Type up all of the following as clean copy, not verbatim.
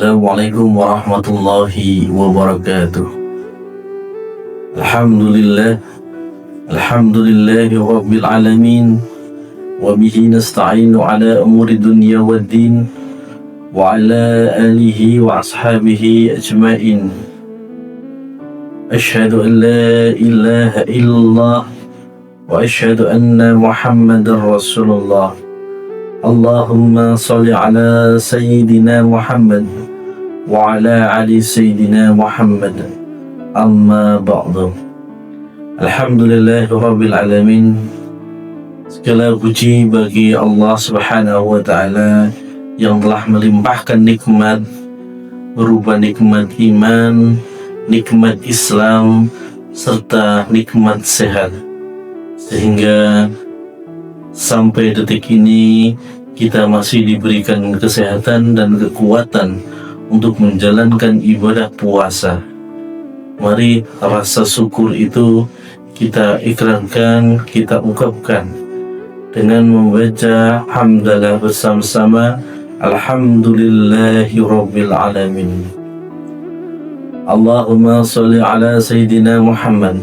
Assalamualaikum warahmatullahi wabarakatuh. Alhamdulillahi rabbil alamin. Wa bihi nasta'inu ala umuri dunya waddin. Wa ala alihi wa ashabihi ajma'in. Ashhadu an la ilaha illallah wa ashhadu anna Muhammadar Rasulullah. Allahumma salli ala Sayyidina Muhammad wa ala ali Sayyidina Muhammad. Amma ba'du. Alhamdulillahi rabbil alamin. Segala puji bagi Allah subhanahu wa ta'ala yang telah melimpahkan nikmat berupa nikmat iman, nikmat Islam, serta nikmat sehat, sehingga sampai detik ini kita masih diberikan kesehatan dan kekuatan untuk menjalankan ibadah puasa. Mari rasa syukur itu kita ikrarkan, kita ungkapkan dengan membaca hamdalah bersama-sama. Alhamdulillahi rabbil alamin. Allahumma sholli ala Sayyidina Muhammad.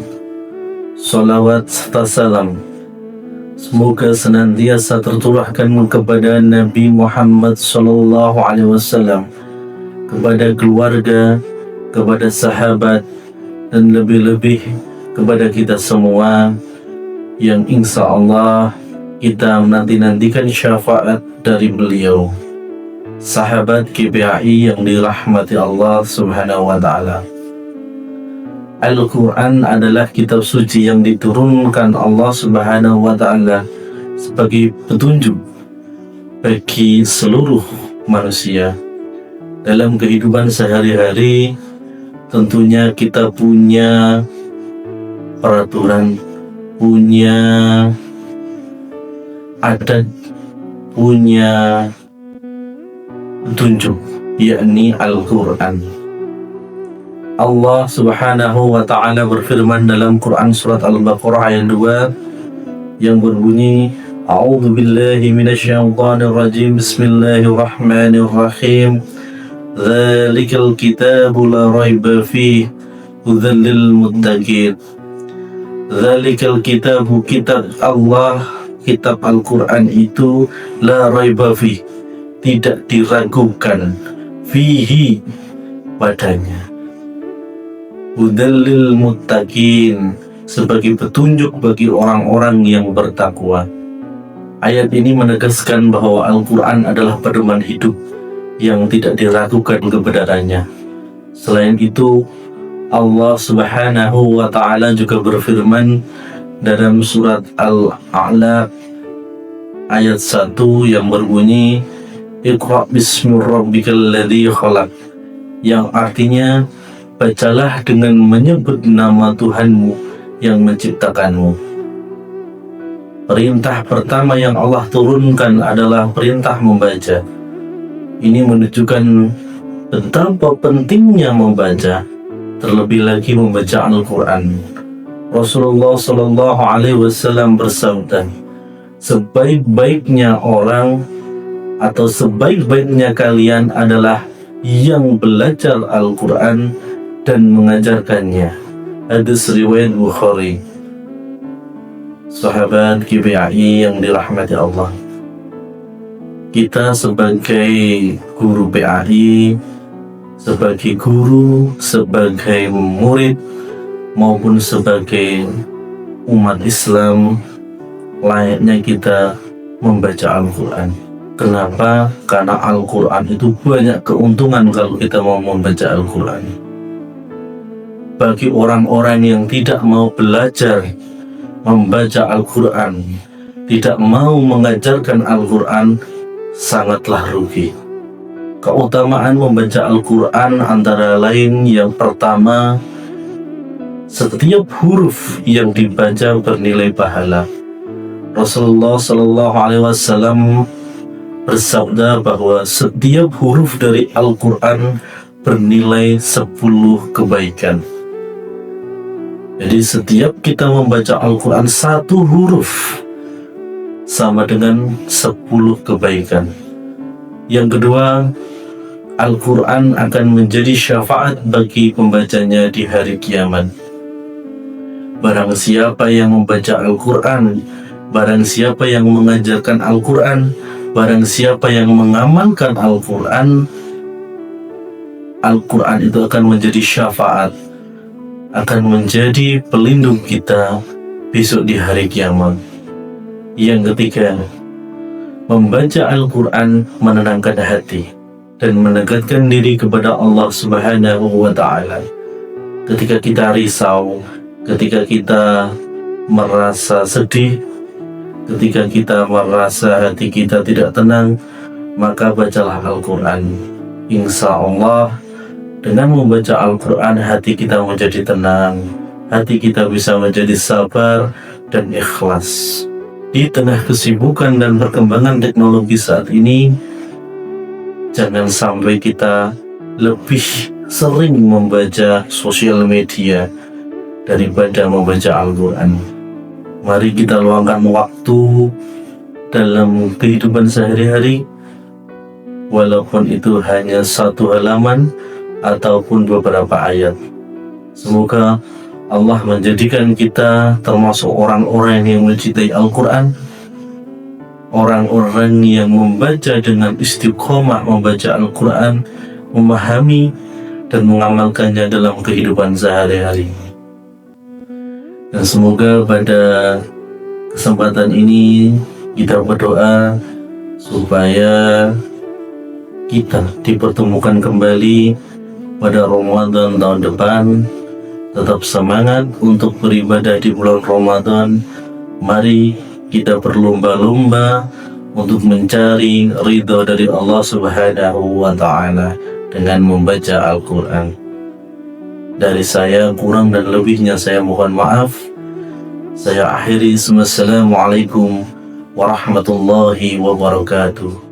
Salawat serta salam semoga senantiasa tercurahkan kepada Nabi Muhammad sallallahu alaihi wasallam, kepada keluarga, kepada sahabat, dan lebih-lebih kepada kita semua yang insya Allah kita menanti-nantikan syafaat dari beliau. Sahabat GPAI yang dirahmati Allah subhanahu wa ta'ala. Al-Quran adalah kitab suci yang diturunkan Allah subhanahu wa ta'ala sebagai petunjuk bagi seluruh manusia. Dalam kehidupan sehari-hari tentunya kita punya peraturan, punya adat, punya petunjuk, yakni Al-Quran. Allah subhanahu wa ta'ala berfirman dalam Quran surat Al-Baqarah ayat 2 yang berbunyi, A'udzu billahi minasyaitonir rajim. Bismillahirrahmanirrahim. Dzalikal kitabu la raiba fihi hudan lil muttaqin. Dzalikal kitabu, kitab Allah, kitab Al-Quran itu la raiba fihi, tidak diragukan, fihi, padanya, hudallil muttaqin, sebagai petunjuk bagi orang-orang yang bertakwa. Ayat ini menegaskan bahwa Al-Quran adalah pedoman hidup yang tidak diragukan kebenarannya. Selain itu, Allah subhanahu wa ta'ala juga berfirman dalam surat Al-A'la ayat 1 yang berbunyi, Iqra' bismi rabbikal ladzi khalaq, yang artinya bacalah dengan menyebut nama Tuhanmu yang menciptakanmu. Perintah pertama yang Allah turunkan adalah perintah membaca. Ini menunjukkan betapa pentingnya membaca, terlebih lagi membaca Al-Quran. Rasulullah Sallallahu Alaihi Wasallam bersabda, sebaik-baiknya orang atau sebaik-baiknya kalian adalah yang belajar Al-Quran dan mengajarkannya. Hadis riwayat Bukhari. Sahabat GPAI yang dirahmati Allah, kita sebagai guru PAI, sebagai guru, sebagai murid, maupun sebagai umat Islam, layaknya kita membaca Al-Quran. Kenapa? Karena Al-Quran itu banyak keuntungan kalau kita mau membaca Al-Quran. Bagi orang-orang yang tidak mau belajar membaca Al-Quran, tidak mau mengajarkan Al-Quran, sangatlah rugi. Keutamaan membaca Al-Quran antara lain, yang pertama, setiap huruf yang dibaca bernilai pahala. Rasulullah Sallallahu Alaihi Wasallam bersabda bahwa setiap huruf dari Al-Quran bernilai 10 kebaikan. Jadi setiap kita membaca Al-Quran satu huruf sama dengan 10 kebaikan. Yang kedua, Al-Quran akan menjadi syafaat bagi pembacanya di hari kiamat. Barang siapa yang membaca Al-Quran, barang siapa yang mengajarkan Al-Quran, barang siapa yang mengamalkan Al-Quran, Al-Quran itu akan menjadi syafaat, akan menjadi pelindung kita besok di hari kiamat. Yang ketiga, membaca Al-Quran menenangkan hati dan mendekatkan diri kepada Allah Subhanahu wa Ta'ala. Ketika kita risau, ketika kita merasa sedih, ketika kita merasa hati kita tidak tenang, maka bacalah Al-Quran. Insya Allah, dengan membaca Al-Quran, hati kita menjadi tenang, hati kita bisa menjadi sabar dan ikhlas. Di tengah kesibukan dan perkembangan teknologi saat ini, jangan sampai kita lebih sering membaca sosial media daripada membaca Al-Quran. Mari kita luangkan waktu dalam kehidupan sehari-hari, walaupun itu hanya satu halaman ataupun beberapa ayat. Semoga Allah menjadikan kita termasuk orang-orang yang mencintai Al-Quran, orang-orang yang membaca dengan istiqomah membaca Al-Quran, memahami dan mengamalkannya dalam kehidupan sehari-hari. Dan semoga pada kesempatan ini kita berdoa supaya kita dipertemukan kembali pada Ramadan tahun depan. Tetap semangat untuk beribadah di bulan Ramadan. Mari kita berlomba-lomba untuk mencari ridho dari Allah Subhanahu wa Ta'ala dengan membaca Al-Quran. Dari saya kurang dan lebihnya saya mohon maaf. Saya akhiri. Wassalamualaikum warahmatullahi wabarakatuh.